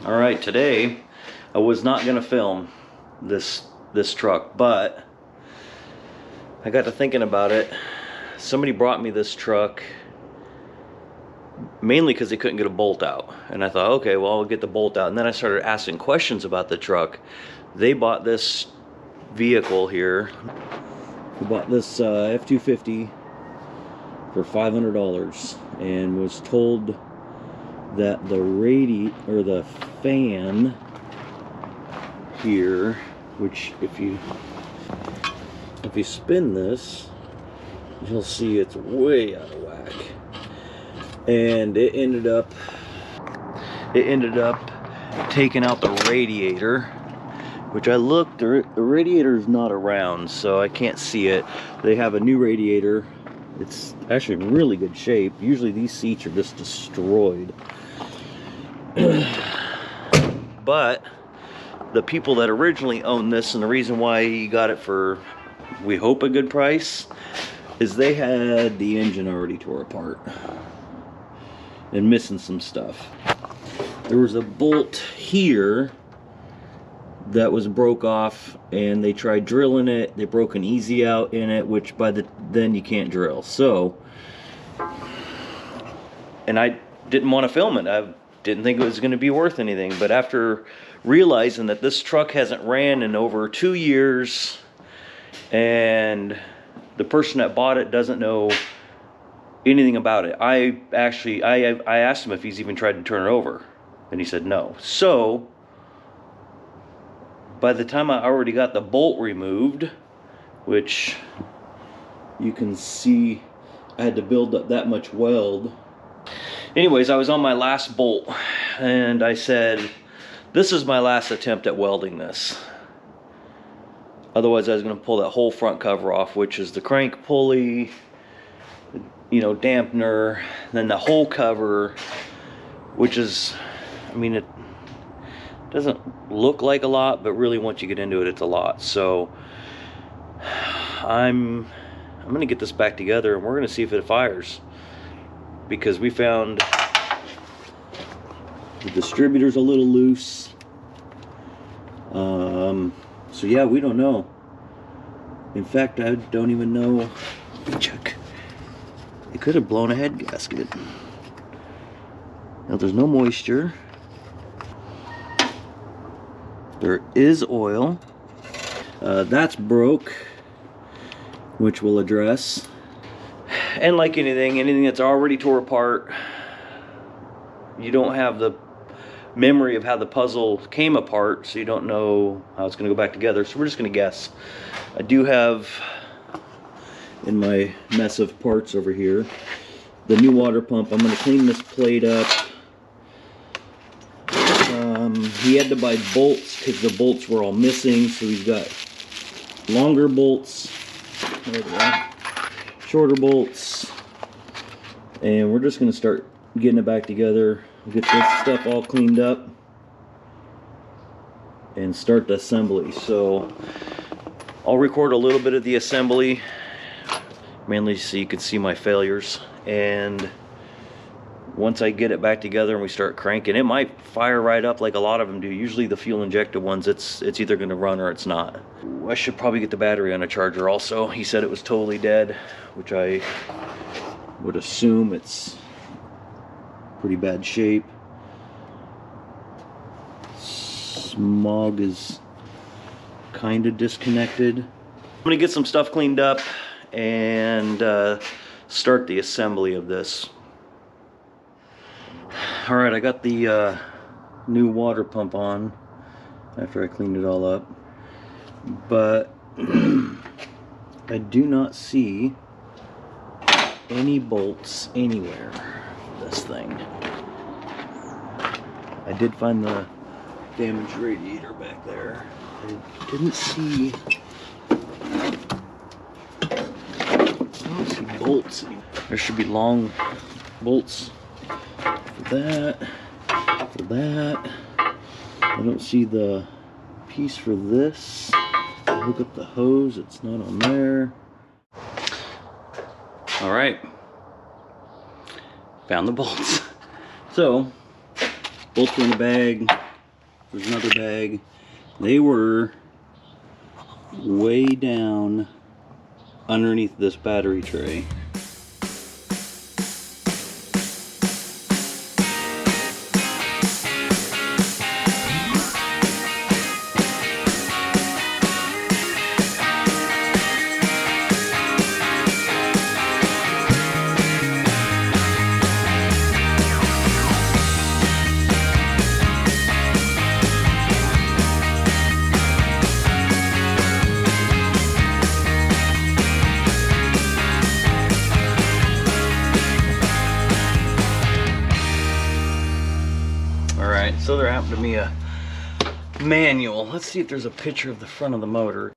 All right, today I was not gonna film this truck, but I got to thinking about it. Somebody brought me this truck mainly because they couldn't get a bolt out, and I thought, okay, well, I'll get the bolt out. And then I started asking questions about the truck. They bought this vehicle here. We bought this F250 for $500 and was told that the fan here, which if you spin this, you'll see it's way out of whack, and it ended up taking out the radiator, which I looked, the radiator is not around, so I can't see it. They have a new radiator. It's actually in really good shape. Usually these seats are just destroyed. But the people that originally owned this, and the reason why he got it for, we hope, a good price, is they had the engine already tore apart and missing some stuff. There was a bolt here that was broke off, and they tried drilling it. They broke an easy out in it, which then you can't drill. So, and I didn't want to film it. I didn't think it was going to be worth anything. But after realizing that this truck hasn't ran in over 2 years, and the person that bought it doesn't know anything about it, I asked him if he's even tried to turn it over, and he said no. So by the time I already got the bolt removed, which you can see I had to build up that much weld. Anyways, I was on my last bolt, and I said, this is my last attempt at welding this. Otherwise I was going to pull that whole front cover off, which is the crank pulley, you know, dampener, then the whole cover, which is, I mean, it doesn't look like a lot, but really once you get into it, it's a lot. So I'm gonna get this back together, and we're gonna see if it fires, because we found the distributor's a little loose. So yeah, we don't know. In fact, I don't even know. Let me check. It could have blown a head gasket. Now there's no moisture. There is oil. That's broke, which we'll address. And like anything that's already tore apart, you don't have the memory of how the puzzle came apart, so you don't know how it's going to go back together. So we're just going to guess. I do have in my mess of parts over here the new water pump. I'm going to clean this plate up. He had to buy bolts because the bolts were all missing, so he's got longer bolts, shorter bolts, and we're just going to start getting it back together, get this stuff all cleaned up, and start the assembly. So I'll record a little bit of the assembly, mainly so you can see my failures, and once I get it back together and we start cranking, it might fire right up like a lot of them do. Usually the fuel injected ones, it's either going to run or it's not. I should probably get the battery on a charger also. He said it was totally dead, which I would assume it's pretty bad shape. Smog is kind of disconnected. I'm going to get some stuff cleaned up and start the assembly of this. Alright, I got the new water pump on after I cleaned it all up, but I do not see any bolts anywhere for this thing. I did find the damaged radiator back there. I didn't see bolts. There should be long bolts for that, for that. I don't see the piece for this. Hook up the hose, it's not on there. All right, found the bolts. So bolts are in the bag. There's another bag. They were way down underneath this battery tray. Alright, so there happened to be a manual. Let's see if there's a picture of the front of the motor.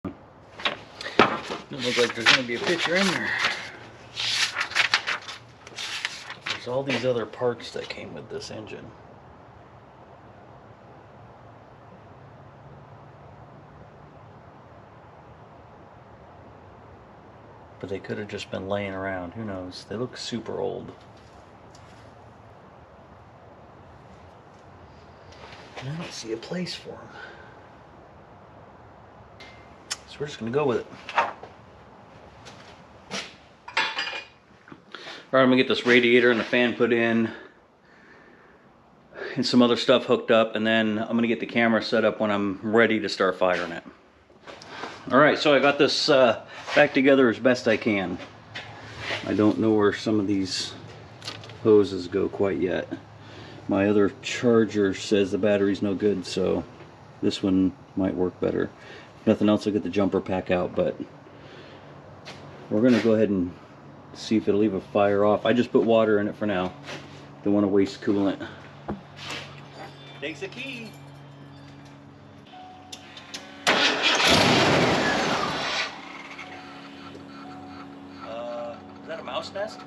Doesn't look like there's going to be a picture in there. There's all these other parts that came with this engine. But they could have just been laying around. Who knows? They look super old. And I don't see a place for them. So we're just going to go with it. Alright, I'm going to get this radiator and the fan put in. And some other stuff hooked up. And then I'm going to get the camera set up when I'm ready to start firing it. Alright, so I got this back together as best I can. I don't know where some of these hoses go quite yet. My other charger says the battery's no good, so this one might work better. If nothing else, I'll get the jumper pack out, but we're going to go ahead and see if it'll even fire off. I just put water in it for now. Don't want to waste coolant. Takes a key. Is that a mouse nest?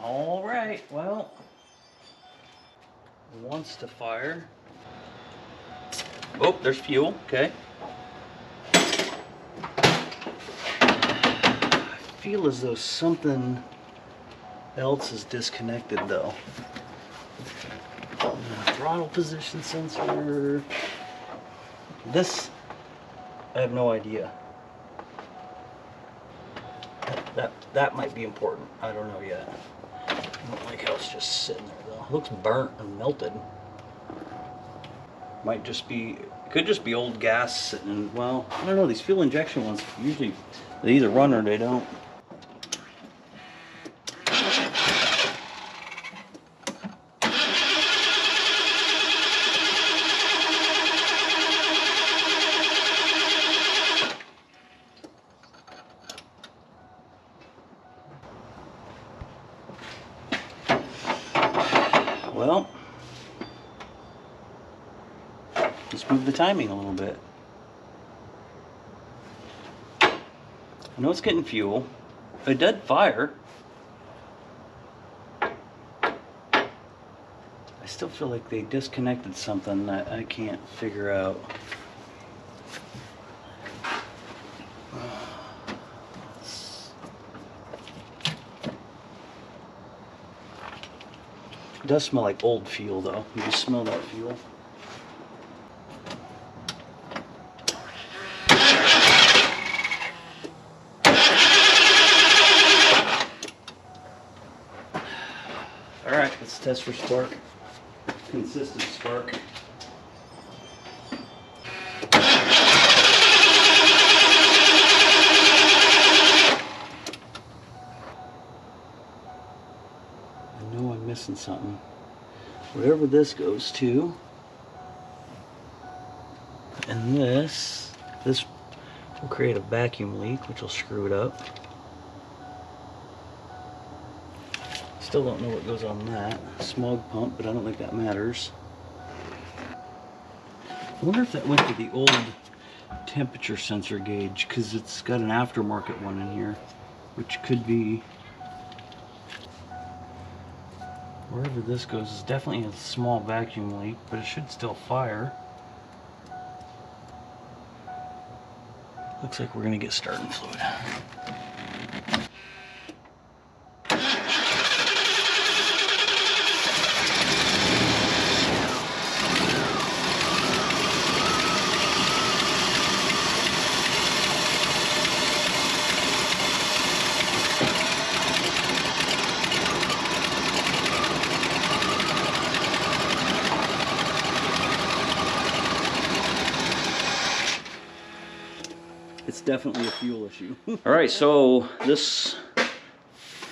All right, well, it wants to fire. Oh, there's fuel, okay. I feel as though something else is disconnected though. Throttle position sensor. This, I have no idea. That might be important. I don't know yet. I don't like how it's just sitting there though. It looks burnt and melted. Might just be, could just be old gas sitting, well, I don't know, these fuel injection ones, usually they either run or they don't. Well, let's move the timing a little bit. I know it's getting fuel. It did fire. I still feel like they disconnected something that I can't figure out. It does smell like old fuel though. You just smell that fuel. Alright, let's test for spark. Consistent spark. Missing something. Whatever this goes to, and this will create a vacuum leak, which will screw it up. Let's Still don't know what goes on that. Smog pump, but I don't think that matters. I wonder if that went to the old temperature sensor gauge, because it's got an aftermarket one in here, which could be wherever this goes. Is definitely a small vacuum leak, but it should still fire. Looks like we're gonna get starting fluid. It's definitely a fuel issue. All right, so this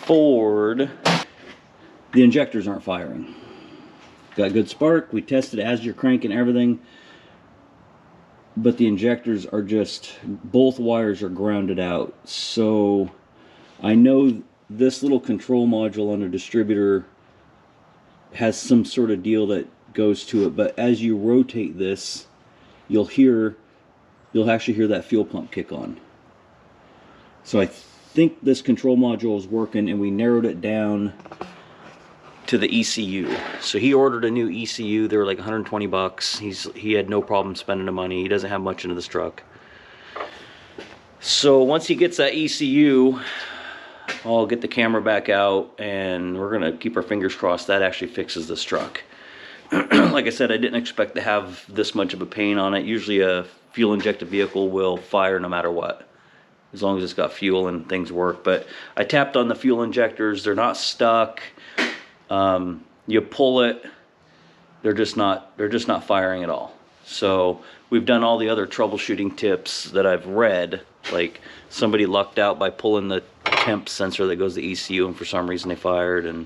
Ford, the injectors aren't firing. Got good spark. We tested as you're cranking everything, but the injectors are just, both wires are grounded out. So I know this little control module on a distributor has some sort of deal that goes to it, but as you rotate this, you'll actually hear that fuel pump kick on. So I think this control module is working, and we narrowed it down to the ECU. So he ordered a new ECU. They were like 120 bucks. He had no problem spending the money. He doesn't have much into this truck. So once he gets that ECU, I'll get the camera back out, and we're gonna keep our fingers crossed that actually fixes this truck. Like I said, I didn't expect to have this much of a pain on it. Usually a fuel injected vehicle will fire no matter what, as long as it's got fuel and things work. But I tapped on the fuel injectors. They're not stuck. You pull it, they're just not firing at all. So we've done all the other troubleshooting tips that I've read. Like somebody lucked out by pulling the temp sensor that goes to ECU, and for some reason they fired. And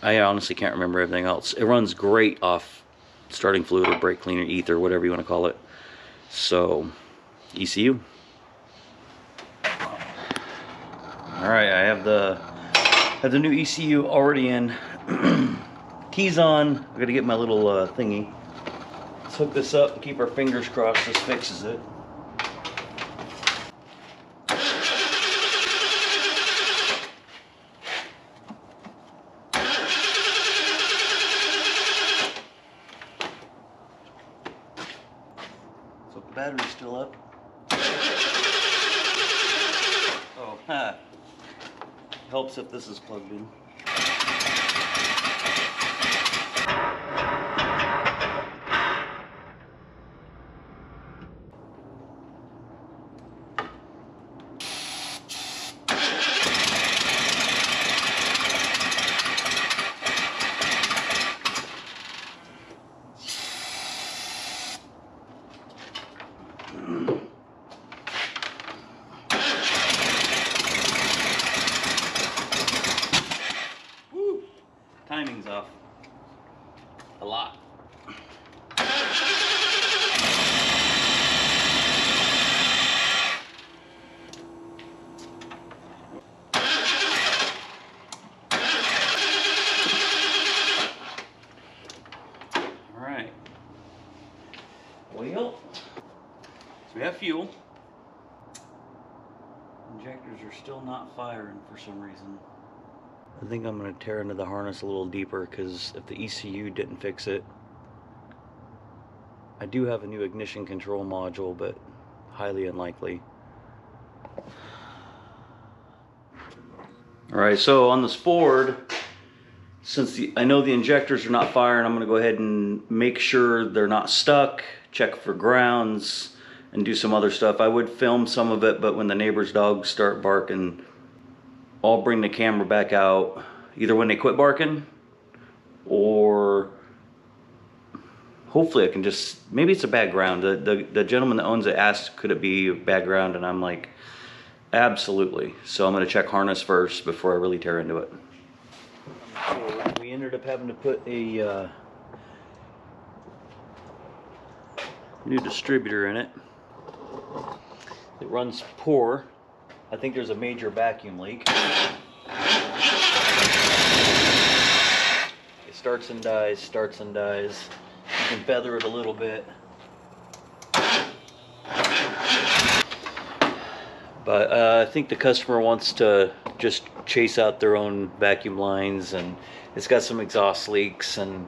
I honestly can't remember everything else. It runs great off starting fluid or brake cleaner, ether, whatever you want to call it. So ECU. All right, I have the new ECU already in. Keys on. I gotta get my little thingy. Let's hook this up and keep our fingers crossed this fixes it. So the battery's still up. Oh, ha. Helps if this is plugged in. Timing's off a lot. All right. Well, so we have fuel. Injectors are still not firing for some reason. I think I'm going to tear into the harness a little deeper, because if the ECU didn't fix it, I do have a new ignition control module, but highly unlikely. Alright, so on this Ford, since I know the injectors are not firing, I'm going to go ahead and make sure they're not stuck, check for grounds, and do some other stuff. I would film some of it, but when the neighbor's dogs start barking, I'll bring the camera back out either when they quit barking, or hopefully I can just, maybe it's a bad ground. The gentleman that owns it asked, could it be a bad ground? And I'm like, absolutely. So I'm gonna check harness first before I really tear into it. We ended up having to put a new distributor in it. It runs poor. I think there's a major vacuum leak. It starts and dies, starts and dies. You can feather it a little bit. But I think the customer wants to just chase out their own vacuum lines, and it's got some exhaust leaks, and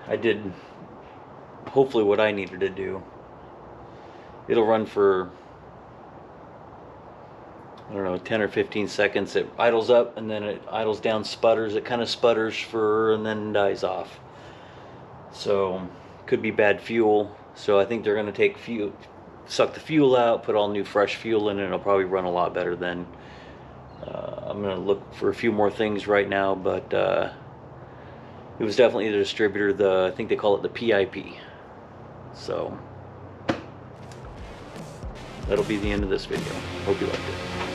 I did hopefully what I needed to do. It'll run for, I don't know, 10 or 15 seconds. It idles up and then it idles down, sputters. It kind of sputters and then dies off. So could be bad fuel. So I think they're going to take suck the fuel out, put all new fresh fuel in, and it'll probably run a lot better then. I'm going to look for a few more things right now, but it was definitely the distributor, I think they call it the PIP. So that'll be the end of this video. Hope you liked it.